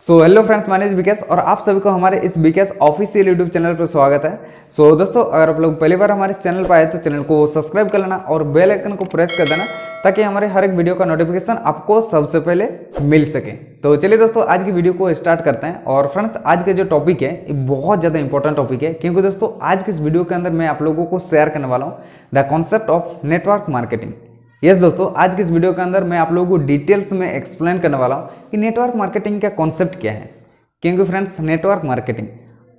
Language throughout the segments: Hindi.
Hello friends, my name is Vikas और आप सभी को हमारे इस विकास ऑफिशियल यूट्यूब चैनल पर स्वागत है। दोस्तों, अगर आप लोग पहली बार हमारे चैनल पर आए तो चैनल को सब्सक्राइब कर लेना और बेल आइकन को प्रेस कर देना ताकि हमारे हर एक वीडियो का नोटिफिकेशन आपको सबसे पहले मिल सके। तो चलिए दोस्तों, आज की वीडियो को स्टार्ट करते हैं। और फ्रेंड्स, आज का जो टॉपिक है ये बहुत ज़्यादा इंपॉर्टेंट टॉपिक है, क्योंकि दोस्तों आज के इस वीडियो के अंदर मैं आप लोगों को शेयर करने वाला हूँ the concept of network marketing. Yes दोस्तों, आज के इस वीडियो के अंदर मैं आप लोगों को डिटेल्स में एक्सप्लेन करने वाला हूँ कि नेटवर्क मार्केटिंग का कॉन्सेप्ट क्या है। क्योंकि फ्रेंड्स, नेटवर्क मार्केटिंग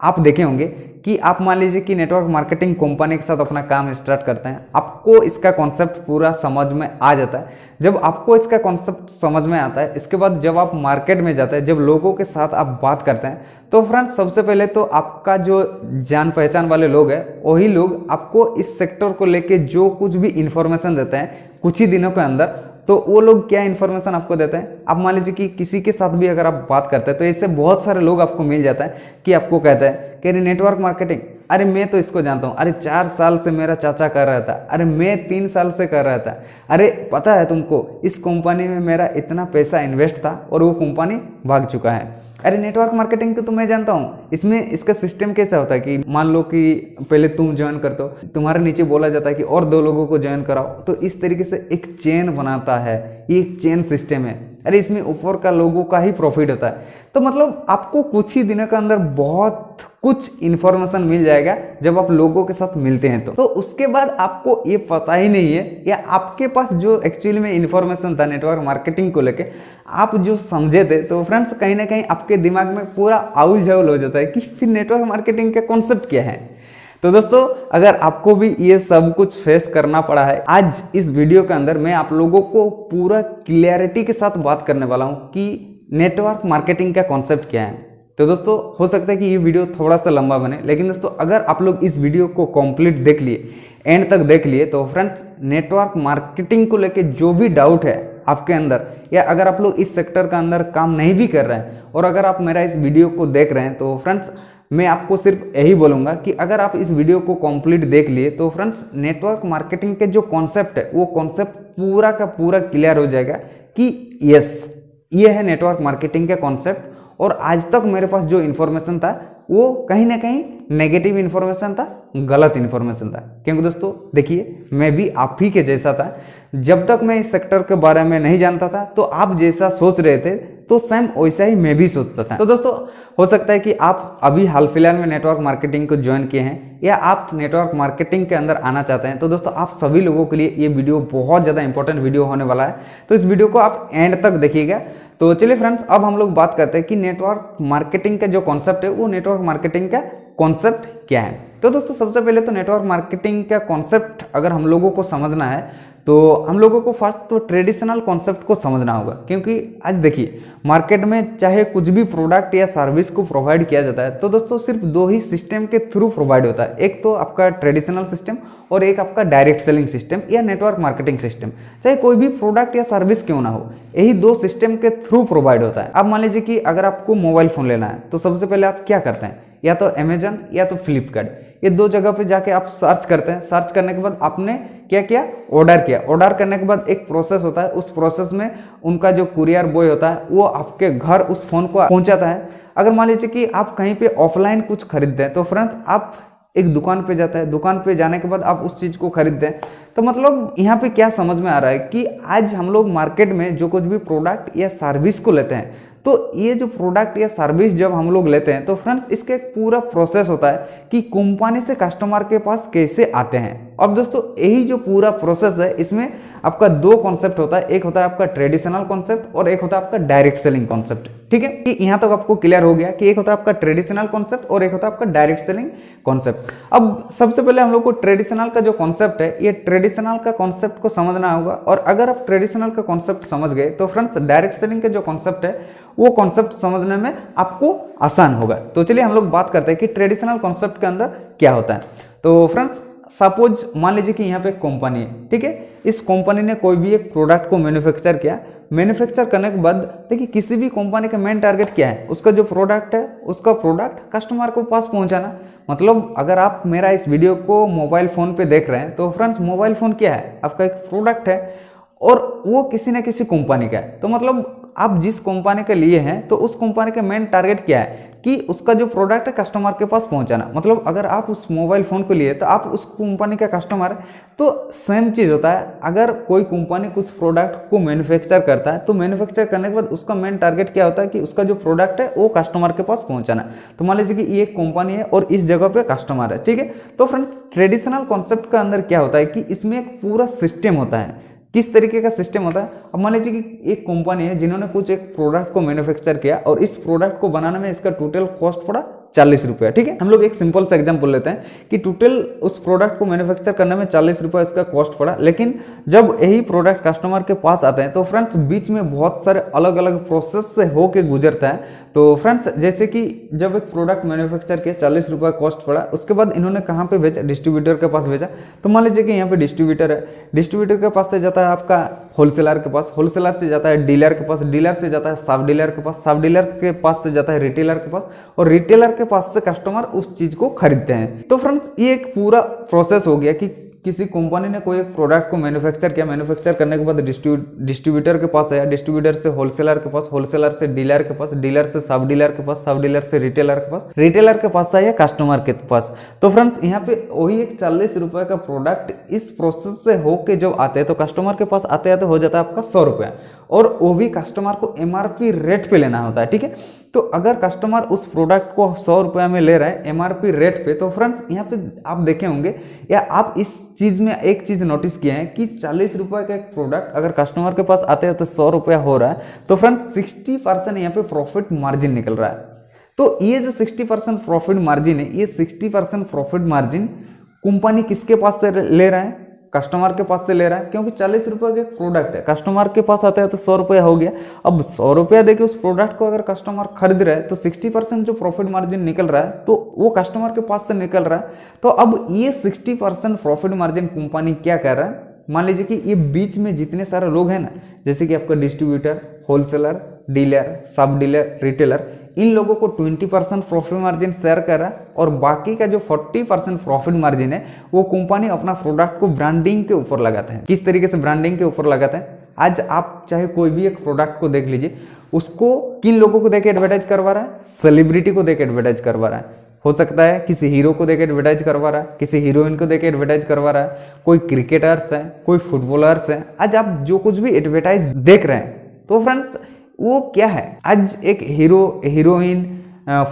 आप देखे होंगे कि आप मान लीजिए कि नेटवर्क मार्केटिंग कंपनी के साथ अपना काम स्टार्ट करते हैं, आपको इसका कॉन्सेप्ट पूरा समझ में आ जाता है। जब आपको इसका कॉन्सेप्ट समझ में आता है, इसके बाद जब आप मार्केट में जाते हैं, जब लोगों के साथ आप बात करते हैं, तो फ्रेंड्स सबसे पहले तो आपका जो जान पहचान वाले लोग हैं वही लोग आपको इस सेक्टर को लेके जो कुछ भी इंफॉर्मेशन देते हैं कुछ ही दिनों के अंदर, तो वो लोग क्या इन्फॉर्मेशन आपको देते हैं। आप मान लीजिए कि किसी के साथ भी अगर आप बात करते हैं तो इससे बहुत सारे लोग आपको मिल जाता है कि आपको कहते हैं कि नेटवर्क मार्केटिंग, अरे मैं तो इसको जानता हूँ, अरे 4 साल से मेरा चाचा कर रहा था, अरे मैं 3 साल से कर रहा था, अरे पता है तुमको इस कंपनी में मेरा इतना पैसा इन्वेस्ट था और वो कंपनी भाग चुका है। अरे नेटवर्क मार्केटिंग को तो मैं जानता हूँ, इसमें इसका सिस्टम कैसा होता है कि मान लो कि पहले तुम ज्वाइन करते हो, तुम्हारे नीचे बोला जाता है कि और 2 लोगों को ज्वाइन कराओ, तो इस तरीके से एक चेन बनाता है, ये एक चेन सिस्टम है। अरे इसमें ऊपर का लोगों का ही प्रॉफिट होता है। तो मतलब आपको कुछ ही दिनों के अंदर बहुत कुछ इन्फॉर्मेशन मिल जाएगा जब आप लोगों के साथ मिलते हैं। तो उसके बाद आपको ये पता ही नहीं है, या आपके पास जो एक्चुअली में इन्फॉर्मेशन था नेटवर्क मार्केटिंग को लेके आप जो समझे थे, तो फ्रेंड्स कहीं ना कहीं आपके दिमाग में पूरा आउल झाउल हो जाता है कि फिर नेटवर्क मार्केटिंग का कॉन्सेप्ट क्या है। तो दोस्तों, अगर आपको भी ये सब कुछ फेस करना पड़ा है, आज इस वीडियो के अंदर मैं आप लोगों को पूरा क्लियरिटी के साथ बात करने वाला हूं कि नेटवर्क मार्केटिंग का कॉन्सेप्ट क्या है। तो दोस्तों, हो सकता है कि ये वीडियो थोड़ा सा लंबा बने, लेकिन दोस्तों अगर आप लोग इस वीडियो को कंप्लीट देख लिए, एंड तक देख लिए, तो फ्रेंड्स नेटवर्क मार्केटिंग को लेके जो भी डाउट है आपके अंदर, या अगर आप लोग इस सेक्टर का अंदर काम नहीं भी कर रहे हैं और अगर आप मेरा इस वीडियो को देख रहे हैं, तो फ्रेंड्स मैं आपको सिर्फ यही बोलूँगा कि अगर आप इस वीडियो को कंप्लीट देख लिए तो फ्रेंड्स नेटवर्क मार्केटिंग के जो कॉन्सेप्ट है वो कॉन्सेप्ट पूरा का पूरा क्लियर हो जाएगा कि यस, ये है नेटवर्क मार्केटिंग का कॉन्सेप्ट। और आज तक मेरे पास जो इन्फॉर्मेशन था वो कहीं ना कहीं नेगेटिव इन्फॉर्मेशन था, गलत इन्फॉर्मेशन था। क्योंकि दोस्तों देखिए, मैं भी आप ही के जैसा था। जब तक मैं इस सेक्टर के बारे में नहीं जानता था तो आप जैसा सोच रहे थे तो सेम वैसा ही मैं भी सोचता था। तो दोस्तों, हो सकता है कि आप अभी हाल फिलहाल में नेटवर्क मार्केटिंग को ज्वाइन किए हैं या आप नेटवर्क मार्केटिंग के अंदर आना चाहते हैं, तो दोस्तों आप सभी लोगों के लिए ये वीडियो बहुत ज़्यादा इंपॉर्टेंट वीडियो होने वाला है। तो इस वीडियो को आप एंड तक देखिएगा। तो चलिए फ्रेंड्स, अब हम लोग बात करते हैं कि नेटवर्क मार्केटिंग का जो कॉन्सेप्ट है वो नेटवर्क मार्केटिंग का कॉन्सेप्ट क्या है। तो दोस्तों सबसे पहले तो नेटवर्क मार्केटिंग का कॉन्सेप्ट अगर हम लोगों को समझना है तो हम लोगों को फर्स्ट तो ट्रेडिशनल कॉन्सेप्ट को समझना होगा। क्योंकि आज देखिए, मार्केट में चाहे कुछ भी प्रोडक्ट या सर्विस को प्रोवाइड किया जाता है तो दोस्तों सिर्फ 2 ही सिस्टम के थ्रू प्रोवाइड होता है। एक तो आपका ट्रेडिशनल सिस्टम और एक आपका डायरेक्ट सेलिंग सिस्टम या नेटवर्क मार्केटिंग सिस्टम। चाहे कोई भी प्रोडक्ट या सर्विस क्यों ना हो, यही 2 सिस्टम के थ्रू प्रोवाइड होता है। अब मान लीजिए कि अगर आपको मोबाइल फोन लेना है तो सबसे पहले आप क्या करते हैं, या तो अमेजन या तो फ्लिपकार्ट, ये 2 जगह पे जाके आप सर्च करते हैं। सर्च करने के बाद आपने क्या किया, ऑर्डर किया। ऑर्डर करने के बाद एक प्रोसेस होता है, उस प्रोसेस में उनका जो कुरियर बॉय होता है वो आपके घर उस फोन को पहुंचाता है। अगर मान लीजिए कि आप कहीं पे ऑफलाइन कुछ खरीदते हैं तो फ्रेंड्स आप एक दुकान पे जाते हैं, दुकान पे जाने के बाद आप उस चीज़ को खरीदते हैं। तो मतलब यहाँ पे क्या समझ में आ रहा है कि आज हम लोग मार्केट में जो कुछ भी प्रोडक्ट या सर्विस को लेते हैं, तो ये जो प्रोडक्ट या सर्विस जब हम लोग लेते हैं तो फ्रेंड्स इसका एक पूरा प्रोसेस होता है कि कंपनी से कस्टमर के पास कैसे आते हैं। अब दोस्तों यही जो पूरा प्रोसेस है, इसमें आपका 2 कॉन्सेप्ट होता है। एक होता है आपका ट्रेडिशनल कॉन्सेप्ट और एक होता है आपका डायरेक्ट सेलिंग कॉन्सेप्ट। ठीक है, कि यहाँ तक आपको क्लियर हो गया कि एक होता है आपका ट्रेडिशनल कॉन्सेप्ट और एक होता है आपका डायरेक्ट सेलिंग कॉन्सेप्ट। अब सबसे पहले हम लोग को ट्रेडिशनल का जो कॉन्सेप्ट है, ये ट्रेडिशनल का कॉन्सेप्ट को समझना होगा। और अगर आप ट्रेडिशनल का कॉन्सेप्ट समझ गए तो फ्रेंड्स डायरेक्ट सेलिंग का जो कॉन्सेप्ट है वो कॉन्सेप्ट समझने में आपको आसान होगा। तो चलिए हम लोग बात करते हैं कि ट्रेडिशनल कॉन्सेप्ट के अंदर क्या होता है। तो फ्रेंड्स सपोज मान लीजिए कि यहाँ पे एक कंपनी है, ठीक है। इस कंपनी ने कोई भी एक प्रोडक्ट को मैन्युफैक्चर किया। मैन्युफैक्चर करने के बाद देखिए, किसी भी कंपनी का मेन टारगेट क्या है, उसका जो प्रोडक्ट है उसका प्रोडक्ट कस्टमर को पास पहुंचाना। मतलब अगर आप मेरा इस वीडियो को मोबाइल फ़ोन पे देख रहे हैं तो फ्रेंड्स मोबाइल फ़ोन क्या है, आपका एक प्रोडक्ट है और वो किसी न किसी कंपनी का है। तो मतलब आप जिस कंपनी के लिए हैं तो उस कंपनी का मेन टारगेट क्या है कि उसका जो प्रोडक्ट है कस्टमर के पास पहुंचाना। मतलब अगर आप उस मोबाइल फ़ोन को लिए तो आप उस कंपनी का कस्टमर है, तो सेम चीज़ होता है। अगर कोई कंपनी कुछ प्रोडक्ट को मैन्युफैक्चर करता है तो मैन्युफैक्चर करने के बाद उसका मेन टारगेट क्या होता है कि उसका जो प्रोडक्ट है वो कस्टमर के पास पहुंचाना। तो मान लीजिए कि ये एक कंपनी है और इस जगह पे कस्टमर है, ठीक है। तो फ्रेंड्स ट्रेडिशनल कॉन्सेप्ट का अंदर क्या होता है कि इसमें एक पूरा सिस्टम होता है। किस तरीके का सिस्टम होता है? अब मान लीजिए कि एक कंपनी है जिन्होंने कुछ एक प्रोडक्ट को मैन्युफैक्चर किया और इस प्रोडक्ट को बनाने में इसका टोटल कॉस्ट पड़ा 40 रुपया, ठीक है। हम लोग एक सिंपल सा एग्जांपल लेते हैं कि टोटल उस प्रोडक्ट को मैन्युफैक्चर करने में 40 रुपया इसका कॉस्ट पड़ा, लेकिन जब यही प्रोडक्ट कस्टमर के पास आते हैं तो फ्रेंड्स बीच में बहुत सारे अलग अलग प्रोसेस से होके गुजरता है। तो फ्रेंड्स जैसे कि जब एक प्रोडक्ट मैन्युफैक्चर किया 40 रुपया कॉस्ट पड़ा, उसके बाद इन्होंने कहाँ पे भेजा? डिस्ट्रीब्यूटर के पास भेजा। तो मान लीजिए कि यहाँ पे डिस्ट्रीब्यूटर है, डिस्ट्रीब्यूटर के पास से जाता है आपका होलसेलर के पास, होलसेलर से जाता है डीलर के पास, डीलर से जाता है सब डीलर के पास, सब डीलर के पास से जाता है रिटेलर के पास, और रिटेलर के पास से कस्टमर उस चीज को खरीदते हैं। तो फ्रेंड्स ये एक पूरा प्रोसेस हो गया कि किसी कंपनी ने कोई एक प्रोडक्ट को मैन्युफैक्चर किया, मैन्युफैक्चर करने के बाद डिस्ट्रीब्यूटर के पास आया, डिस्ट्रीब्यूटर से होलसेलर के पास, होलसेलर से डीलर के पास, डीलर से सब डीलर के पास, सब डीलर से रिटेलर के पास, रिटेलर के पास आया कस्टमर के पास। तो फ्रेंड्स यहाँ पे वही एक 40 रुपए का प्रोडक्ट इस प्रोसेस से होके जब आते हैं तो कस्टमर के पास आते आते हो जाता है आपका 100 रुपया, और वो भी कस्टमर को एमआरपी रेट पे लेना होता है, ठीक है। तो अगर कस्टमर उस प्रोडक्ट को 100 रुपया में ले रहा है एमआरपी रेट पे, तो फ्रेंड्स यहाँ पे आप देखे होंगे या आप इस चीज में एक चीज नोटिस किए हैं कि 40 रुपए का एक प्रोडक्ट अगर कस्टमर के पास आते हैं तो 100 रुपया हो रहा है, तो फ्रेंड्स 60% यहाँ पे प्रॉफिट मार्जिन निकल रहा है। तो ये जो 60% प्रॉफिट मार्जिन है, ये 60% प्रॉफिट मार्जिन कंपनी किसके पास से ले रहा है? कस्टमर के पास से ले रहा है, क्योंकि 40 रुपए का प्रोडक्ट है, कस्टमर के पास आता है तो 100 रुपया हो गया। अब 100 रुपया देके उस प्रोडक्ट को अगर कस्टमर खरीद रहा है तो 60% जो प्रॉफिट मार्जिन निकल रहा है तो वो कस्टमर के पास से निकल रहा है। तो अब ये 60% प्रॉफिट मार्जिन कंपनी क्या कर रहा है? मान लीजिए कि ये बीच में जितने सारे लोग हैं ना, जैसे कि आपका डिस्ट्रीब्यूटर, होलसेलर, डीलर, सब डीलर, रिटेलर, इन लोगों को 20% प्रॉफिट मार्जिन शेयर कर रहा है, और बाकी का जो 40% प्रॉफिट मार्जिन है वो कंपनी अपना प्रोडक्ट को ब्रांडिंग के ऊपर लगाते हैं। किस तरीके से ब्रांडिंग के ऊपर लगाते हैं? आज आप चाहे कोई भी एक प्रोडक्ट को देख लीजिए, उसको किन लोगों को देके एडवर्टाइज करवा रहा है? सेलिब्रिटी को देके एडवर्टाइज करवा रहा है। हो सकता है किसी हीरो को देके एडवर्टाइज करवा रहा है, किसी हीरोइन को देके एडवर्टाइज करवा रहा है, कोई क्रिकेटर्स हैं, कोई फुटबॉलर्स हैं। आज आप जो कुछ भी एडवर्टाइज देख रहे हैं तो फ्रेंड्स वो क्या है? आज एक हीरो, हीरोइन,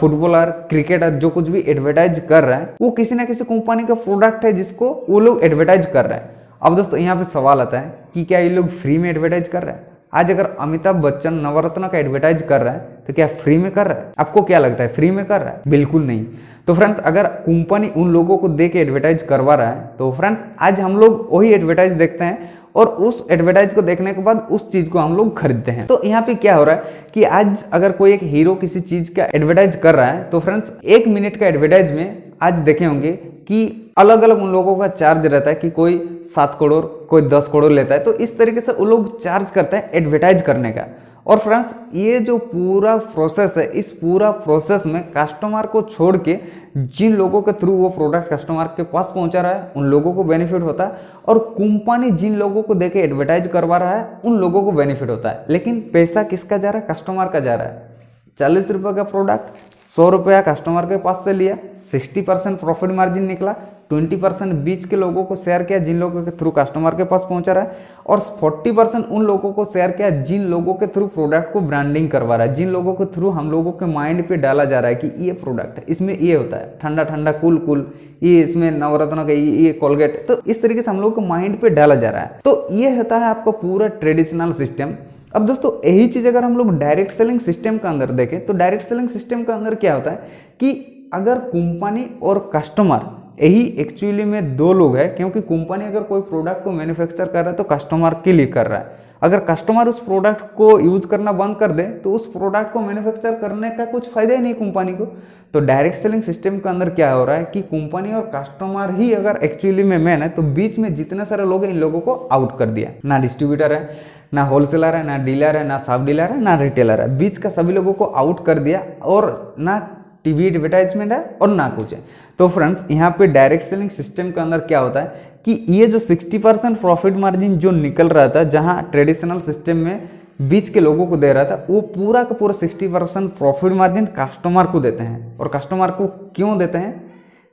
फुटबॉलर, क्रिकेटर जो कुछ भी एडवर्टाइज कर रहा है वो किसी ना किसी कंपनी का प्रोडक्ट है जिसको वो लोग एडवर्टाइज कर रहे हैं। अब दोस्तों यहाँ पे सवाल आता है कि क्या ये लोग फ्री में एडवर्टाइज कर रहे हैं? आज अगर अमिताभ बच्चन नवरत्न का एडवर्टाइज कर रहा है तो क्या फ्री में कर रहा है? आपको क्या लगता है, फ्री में कर रहा है? बिल्कुल नहीं। तो फ्रेंड्स अगर कंपनी उन लोगों को दे के एडवर्टाइज करवा रहा है तो फ्रेंड्स आज हम लोग वही एडवर्टाइज देखते हैं और उस एडवर्टाइज को देखने के बाद उस चीज को हम लोग खरीदते हैं। तो यहाँ पे क्या हो रहा है कि आज अगर कोई एक हीरो किसी चीज का एडवर्टाइज कर रहा है तो फ्रेंड्स 1 मिनट का एडवर्टाइज में आज देखे होंगे कि अलग अलग उन लोगों का चार्ज रहता है कि कोई 7 करोड़, कोई 10 करोड़ लेता है। तो इस तरीके से वो लोग चार्ज करते हैं एडवर्टाइज करने का। और फ्रेंड्स ये जो पूरा प्रोसेस है, इस पूरा प्रोसेस में कस्टमर को छोड़ के जिन लोगों के थ्रू वो प्रोडक्ट कस्टमर के पास पहुंचा रहा है उन लोगों को बेनिफिट होता है, और कंपनी जिन लोगों को देके एडवर्टाइज करवा रहा है उन लोगों को बेनिफिट होता है। लेकिन पैसा किसका जा रहा है? कस्टमर का जा रहा है। 40 रुपये का प्रोडक्ट 100 रुपया कस्टमर के पास से लिया, 60% प्रॉफिट मार्जिन निकला, 20% बीच के लोगों को शेयर किया जिन लोगों के थ्रू कस्टमर के पास पहुंचा रहा है, और 40% उन लोगों को शेयर किया जिन लोगों के थ्रू प्रोडक्ट को ब्रांडिंग करवा रहा है, जिन लोगों के थ्रू हम लोगों के माइंड पे डाला जा रहा है कि ये प्रोडक्ट है, इसमें ये होता है, ठंडा ठंडा कूल कूल, ये इसमें नवरत्न का ये कोलगेट। तो इस तरीके से हम लोगों को माइंड पे डाला जा रहा है। तो ये होता है आपका पूरा ट्रेडिशनल सिस्टम। अब दोस्तों यही चीज अगर हम लोग डायरेक्ट सेलिंग सिस्टम के अंदर देखें तो डायरेक्ट सेलिंग सिस्टम के अंदर क्या होता है कि अगर कंपनी और कस्टमर यही एक्चुअली में 2 लोग हैं, क्योंकि कंपनी अगर कोई प्रोडक्ट को मैन्युफैक्चर कर रहा है तो कस्टमर के लिए कर रहा है। अगर कस्टमर उस प्रोडक्ट को यूज करना बंद कर दे तो उस प्रोडक्ट को मैन्युफैक्चर करने का कुछ फायदा ही नहीं कंपनी को। तो डायरेक्ट सेलिंग सिस्टम के अंदर क्या हो रहा है कि कंपनी और कस्टमर ही अगर एक्चुअली में मेन है, तो बीच में जितने सारे लोग हैं इन लोगों को आउट कर दिया। ना डिस्ट्रीब्यूटर है, ना होलसेलर है, ना डीलर है, ना सब डीलर है, ना रिटेलर है, बीच का सभी लोगों को आउट कर दिया, और ना टीवी एडवर्टाइजमेंट है और ना कुछ है। तो फ्रेंड्स यहाँ पे डायरेक्ट सेलिंग सिस्टम के अंदर क्या होता है कि ये जो 60% प्रॉफिट मार्जिन जो निकल रहा था, जहाँ ट्रेडिशनल सिस्टम में बीच के लोगों को दे रहा था वो पूरा का पूरा 60% प्रॉफिट मार्जिन कस्टमर को देते हैं। और कस्टमर को क्यों देते हैं?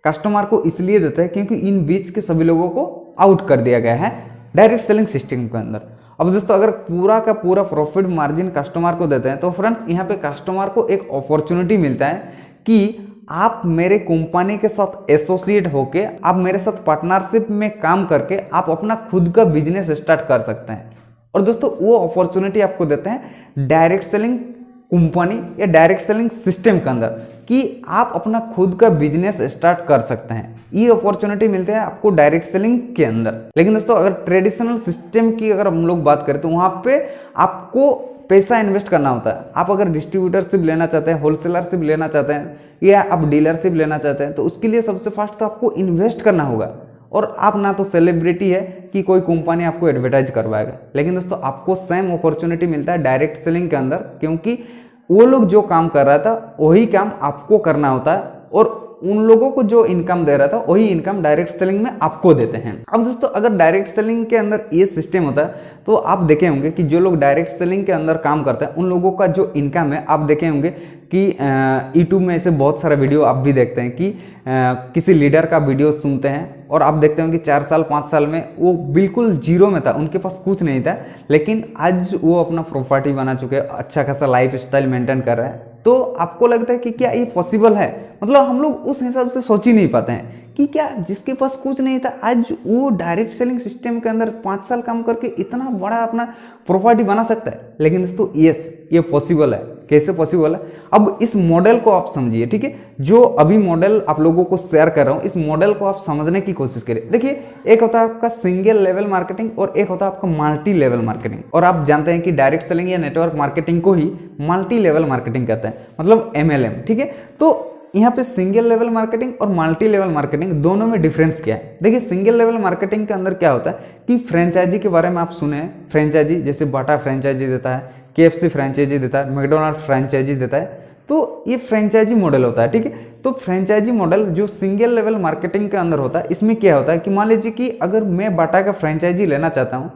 कस्टमर को इसलिए देते हैं क्योंकि इन बीच के सभी लोगों को आउट कर दिया गया है डायरेक्ट सेलिंग सिस्टम के अंदर। अब दोस्तों अगर पूरा का पूरा प्रॉफिट मार्जिन कस्टमर को देते हैं तो फ्रेंड्स यहाँ पे कस्टमर को एक अपॉर्चुनिटी मिलता है कि आप मेरे कंपनी के साथ एसोसिएट होके, आप मेरे साथ पार्टनरशिप में काम करके आप अपना खुद का बिजनेस स्टार्ट कर सकते हैं। और दोस्तों वो अपॉर्चुनिटी आपको देते हैं डायरेक्ट सेलिंग कंपनी या डायरेक्ट सेलिंग सिस्टम के अंदर कि आप अपना खुद का बिजनेस स्टार्ट कर सकते हैं। ये अपॉर्चुनिटी मिलते हैं आपको डायरेक्ट सेलिंग के अंदर। लेकिन दोस्तों अगर ट्रेडिशनल सिस्टम की अगर हम लोग बात करें तो वहाँ पे आपको पैसा इन्वेस्ट करना होता है। आप अगर डिस्ट्रीब्यूटरशिप लेना चाहते हैं, होलसेलरशिप लेना चाहते हैं या आप डीलरशिप लेना चाहते हैं तो उसके लिए सबसे फर्स्ट तो आपको इन्वेस्ट करना होगा। और आप ना तो सेलिब्रिटी है कि कोई कंपनी आपको एडवर्टाइज करवाएगा, लेकिन दोस्तों आपको सेम अपॉर्चुनिटी मिलता है डायरेक्ट सेलिंग के अंदर, क्योंकि वो लोग जो काम कर रहा था वही काम आपको करना होता है और उन लोगों को जो इनकम दे रहा था वही इनकम डायरेक्ट सेलिंग में आपको देते हैं। अब दोस्तों अगर डायरेक्ट सेलिंग के अंदर ये सिस्टम होता है तो आप देखे होंगे कि जो लोग डायरेक्ट सेलिंग के अंदर काम करते हैं उन लोगों का जो इनकम है, आप देखे होंगे कि यूट्यूब में ऐसे बहुत सारा वीडियो आप भी देखते हैं कि किसी लीडर का वीडियो सुनते हैं और आप देखते हैं कि 4 साल 5 साल में वो बिल्कुल जीरो में था, उनके पास कुछ नहीं था, लेकिन आज वो अपना प्रॉपर्टी बना चुके हैं, अच्छा खासा लाइफ स्टाइल मेंटेन कर रहे हैं। तो आपको लगता है कि क्या ये पॉसिबल है? मतलब हम लोग उस हिसाब से सोच ही नहीं पाते हैं कि क्या जिसके पास कुछ नहीं था आज वो डायरेक्ट सेलिंग सिस्टम के अंदर 5 साल काम करके इतना बड़ा अपना प्रॉपर्टी बना सकता है। लेकिन दोस्तों यस, ये पॉसिबल है। कैसे पॉसिबल है? अब इस मॉडल को आप समझिए, ठीक है? जो अभी मॉडल आप लोगों को शेयर कर रहा हूं, इस मॉडल को आप समझने की कोशिश करिए। देखिए, एक होता है आपका सिंगल लेवल मार्केटिंग और एक होता है आपका मल्टी लेवल मार्केटिंग। और आप जानते हैं कि डायरेक्ट सेलिंग या नेटवर्क मार्केटिंग को ही मल्टी लेवल मार्केटिंग कहते हैं, मतलब MLM, ठीक है? तो यहाँ पे सिंगल लेवल मार्केटिंग और मल्टी लेवल मार्केटिंग दोनों में डिफरेंस क्या है? देखिए, सिंगल लेवल मार्केटिंग के अंदर क्या होता है कि फ्रेंचाइजी के बारे में आप सुने हैं। फ्रेंचाइजी जैसे बाटा फ्रेंचाइजी देता है, KFC फ्रेंचाइजी देता है, मैकडोनल्ड फ्रेंचाइजी देता है, तो ये फ्रेंचाइजी मॉडल होता है, ठीक है? तो फ्रेंचाइजी मॉडल जो सिंगल लेवल मार्केटिंग के अंदर होता है, इसमें क्या होता है कि मान लीजिए कि अगर मैं बाटा का फ्रेंचाइजी लेना चाहता हूँ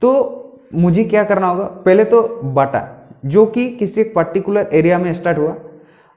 तो मुझे क्या करना होगा? पहले तो बाटा जो कि किसी एक पर्टिकुलर एरिया में स्टार्ट हुआ,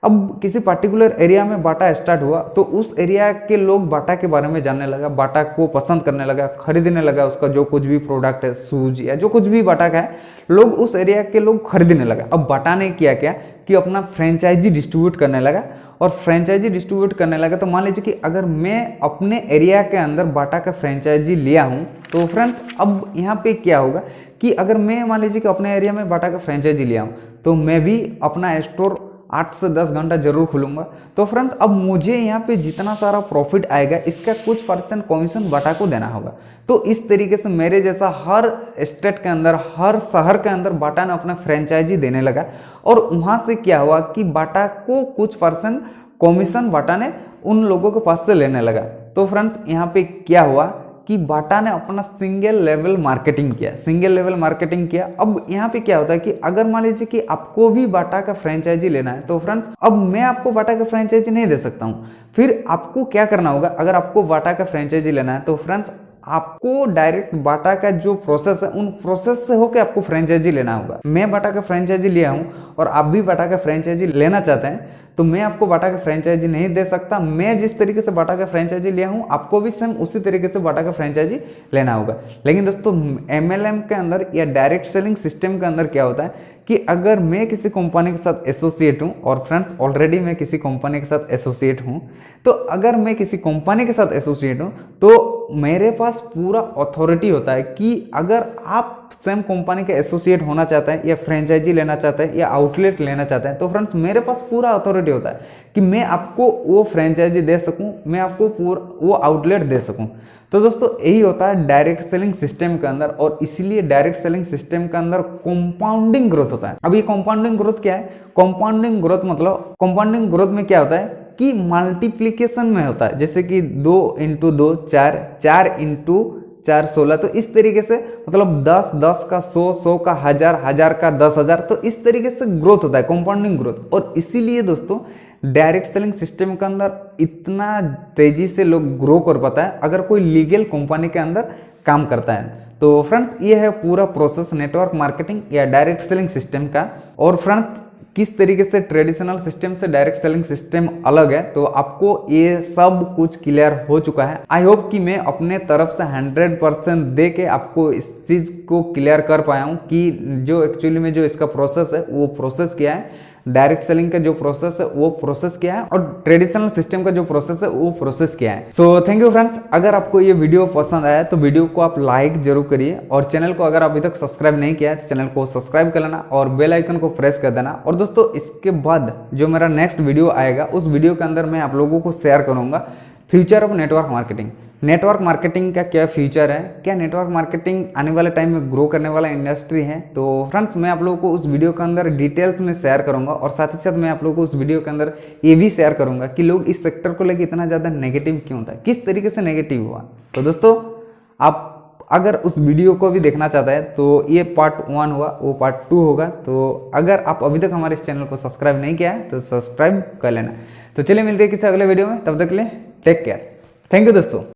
अब किसी पर्टिकुलर एरिया में बाटा स्टार्ट हुआ तो उस एरिया के लोग बाटा के बारे में जानने लगा, बाटा को पसंद करने लगा, खरीदने लगा, उसका जो कुछ भी प्रोडक्ट है, शूज या जो कुछ भी बाटा का है, लोग उस एरिया के लोग खरीदने लगा। अब बाटा ने किया क्या कि अपना फ्रेंचाइजी डिस्ट्रीब्यूट करने लगा और फ्रेंचाइजी डिस्ट्रीब्यूट करने लगा। तो मान लीजिए कि अगर मैं अपने एरिया के अंदर बाटा का फ्रेंचाइजी लिया हूँ तो फ्रेंड्स अब यहाँ पे क्या होगा कि अगर मैं मान लीजिए कि अपने एरिया में बाटा का फ्रेंचाइजी लिया हूँ तो मैं भी अपना स्टोर 8 से 10 घंटा जरूर खुलूंगा। तो फ्रेंड्स अब मुझे यहाँ पे जितना सारा प्रॉफिट आएगा इसका कुछ % कमीशन बाटा को देना होगा। तो इस तरीके से मेरे जैसा हर स्टेट के अंदर, हर शहर के अंदर बाटा ने अपना फ्रेंचाइजी देने लगा और वहाँ से क्या हुआ कि बाटा को कुछ % कमीशन बाटा ने उन लोगों के पास से लेने लगा। तो फ्रेंड्स यहाँ पे क्या हुआ कि बाटा ने अपना सिंगल लेवल मार्केटिंग किया, सिंगल लेवल मार्केटिंग किया। अब यहाँ पे क्या होता है कि अगर मान लीजिए कि आपको भी बाटा का फ्रेंचाइजी लेना है तो फ्रेंड्स अब मैं आपको बाटा का फ्रेंचाइजी नहीं दे सकता हूँ। फिर आपको क्या करना होगा? अगर आपको बाटा का फ्रेंचाइजी लेना है तो फ्रेंड्स आपको डायरेक्ट बाटा का जो प्रोसेस है उन प्रोसेस से होकर आपको फ्रेंचाइजी लेना होगा। मैं बाटा का फ्रेंचाइजी लिया हूँ और आप भी बाटा का फ्रेंचाइजी लेना चाहते हैं तो मैं आपको बाटा का फ्रेंचाइजी नहीं दे सकता। मैं जिस तरीके से बाटा का फ्रेंचाइजी लिया हूँ आपको भी सेम उसी तरीके से बाटा का फ्रेंचाइजी लेना होगा। लेकिन दोस्तों MLM के अंदर या डायरेक्ट सेलिंग सिस्टम के अंदर क्या होता है कि अगर मैं किसी कंपनी के साथ एसोसिएट हूँ और फ्रेंड्स ऑलरेडी मैं किसी कंपनी के साथ एसोसिएट हूँ, तो अगर मैं किसी कंपनी के साथ एसोसिएट हूँ तो मेरे पास पूरा अथॉरिटी होता है कि अगर आप सेम कंपनी के एसोसिएट होना चाहते हैं या फ्रेंचाइजी लेना चाहते हैं या आउटलेट लेना चाहते हैं तो फ्रेंड्स मेरे पास पूरा अथॉरिटी होता है कि मैं आपको वो फ्रेंचाइजी दे सकूं, मैं आपको पूरा वो आउटलेट दे सकूं। तो दोस्तों यही होता है डायरेक्ट सेलिंग सिस्टम के अंदर और इसीलिए डायरेक्ट सेलिंग सिस्टम के अंदर कंपाउंडिंग ग्रोथ होता है। अब ये कंपाउंडिंग ग्रोथ क्या है? कंपाउंडिंग ग्रोथ मतलब कंपाउंडिंग ग्रोथ में क्या होता है कि मल्टीप्लिकेशन में होता है, जैसे कि 2 × 2 4, 4 × 4 16। तो इस तरीके से मतलब 10, 10 का 100, 100 का 1000, 1000 का 10,000। तो इस तरीके से ग्रोथ होता है कंपाउंडिंग ग्रोथ। और इसीलिए दोस्तों डायरेक्ट सेलिंग सिस्टम के अंदर इतना तेजी से लोग ग्रो कर पाता है अगर कोई लीगल कंपनी के अंदर काम करता है। तो फ्रेंड्स ये है पूरा प्रोसेस नेटवर्क मार्केटिंग या डायरेक्ट सेलिंग सिस्टम का। और फ्रेंड्स किस तरीके से ट्रेडिशनल सिस्टम से डायरेक्ट सेलिंग सिस्टम अलग है, तो आपको ये सब कुछ क्लियर हो चुका है। आई होप कि मैं अपने तरफ से 100% दे के आपको इस चीज़ को क्लियर कर पाया हूँ कि जो एक्चुअली में जो इसका प्रोसेस है वो प्रोसेस क्या है, डायरेक्ट सेलिंग का जो प्रोसेस है वो प्रोसेस क्या है, और ट्रेडिशनल सिस्टम का जो प्रोसेस है वो प्रोसेस क्या है। So thank you friends. अगर आपको ये वीडियो पसंद आया तो वीडियो को आप लाइक जरूर करिए, और चैनल को अगर अभी तक सब्सक्राइब नहीं किया है तो चैनल को सब्सक्राइब कर लेना और बेल आइकन को प्रेस कर देना। और दोस्तों इसके बाद जो मेरा नेक्स्ट वीडियो आएगा उस वीडियो के अंदर मैं आप लोगों को शेयर करूंगा future of network marketing. Network marketing का क्या फ्यूचर है, क्या नेटवर्क मार्केटिंग आने वाले टाइम में ग्रो करने वाला इंडस्ट्री है। तो फ्रेंड्स मैं आप लोगों को उस वीडियो के अंदर डिटेल्स में शेयर करूंगा, और साथ ही साथ मैं आप लोगों को उस वीडियो के अंदर ये भी शेयर करूंगा कि लोग इस सेक्टर को लेकर इतना ज़्यादा नेगेटिव क्यों होता है, किस तरीके से नेगेटिव हुआ। तो दोस्तों आप अगर उस वीडियो को भी देखना चाहते हैं तो ये पार्ट 1 हुआ, वो पार्ट 2 होगा। तो अगर आप अभी तक हमारे इस चैनल को सब्सक्राइब नहीं किया है तो सब्सक्राइब कर लेना। तो चलिए मिलते हैं किसी अगले वीडियो में, तब तक के लिए टेक केयर। थैंक यू दोस्तों।